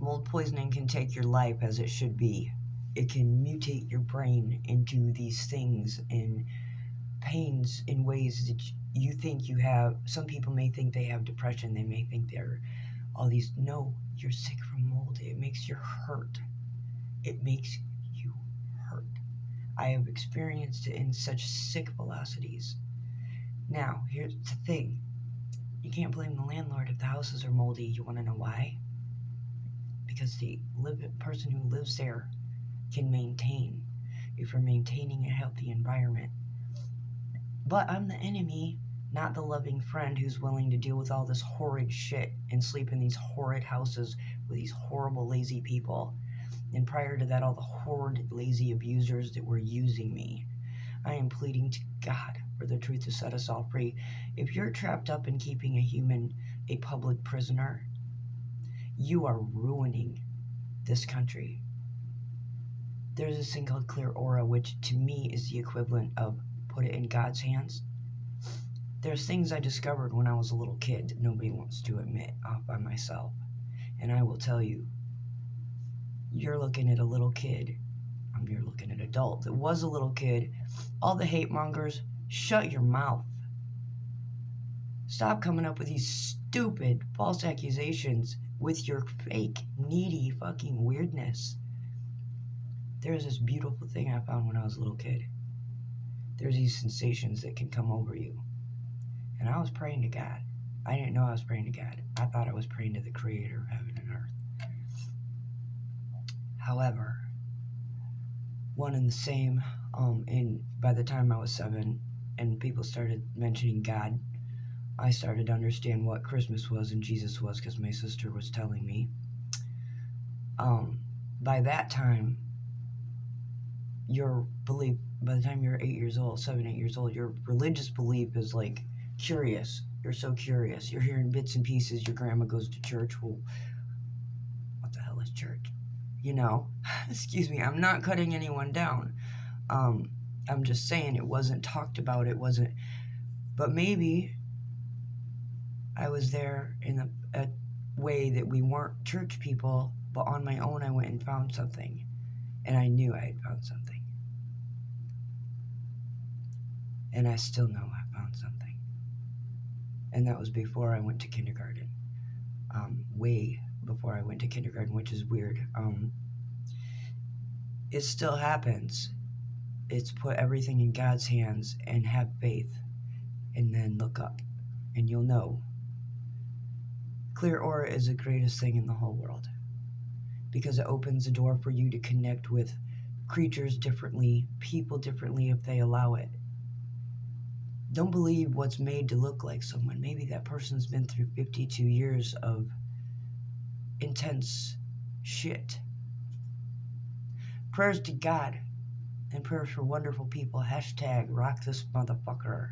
Mold poisoning can take your life as it should be. It can mutate your brain into these things and pains in ways that you think you have. Some people may think they have depression. They may think they're all these. No, you're sick from mold. It makes you hurt. It makes you hurt. I have experienced it in such sick velocities. Now, here's the thing. You can't blame the landlord if the houses are moldy. You want to know why? Because the person who lives there can maintain, if you're maintaining a healthy environment. But I'm the enemy, not the loving friend who's willing to deal with all this horrid shit and sleep in these horrid houses with these horrible, lazy people. And prior to that, all the horrid, lazy abusers that were using me. I am pleading to God for the truth to set us all free. If you're trapped up in keeping a human a public prisoner, you are ruining this country. There's this thing called Clear Aura, which to me is the equivalent of put it in God's hands. There's things I discovered when I was a little kid that nobody wants to admit off by myself. And I will tell you, you're looking at a little kid. You're looking at an adult that was a little kid. All the hate mongers, shut your mouth. Stop coming up with these stupid false accusations with your fake, needy fucking weirdness. There's this beautiful thing I found when I was a little kid. There's these sensations that can come over you. And I was praying to God. I didn't know I was praying to God. I thought I was praying to the creator of heaven and earth. However, one and the same, and by the time I was 7 and people started mentioning God, I started to understand what Christmas was and Jesus was because my sister was telling me. By that time, your belief, by the time you're 8 years old, 7, 8 years old, your religious belief is like curious. You're so curious. You're hearing bits and pieces. Your grandma goes to church. Well, what the hell is church? You know, excuse me, I'm not cutting anyone down. I'm just saying it wasn't talked about. It wasn't, but maybe I was there in a way that we weren't church people, but on my own I went and found something. And I knew I had found something. And I still know I found something. And that was before I went to kindergarten. Way before I went to kindergarten, which is weird. It still happens. It's put everything in God's hands and have faith. And then look up. And you'll know. Clear Aura is the greatest thing in the whole world. Because it opens the door for you to connect with creatures differently, people differently if they allow it. Don't believe what's made to look like someone. Maybe that person's been through 52 years of intense shit. Prayers to God and prayers for wonderful people. # rock this motherfucker.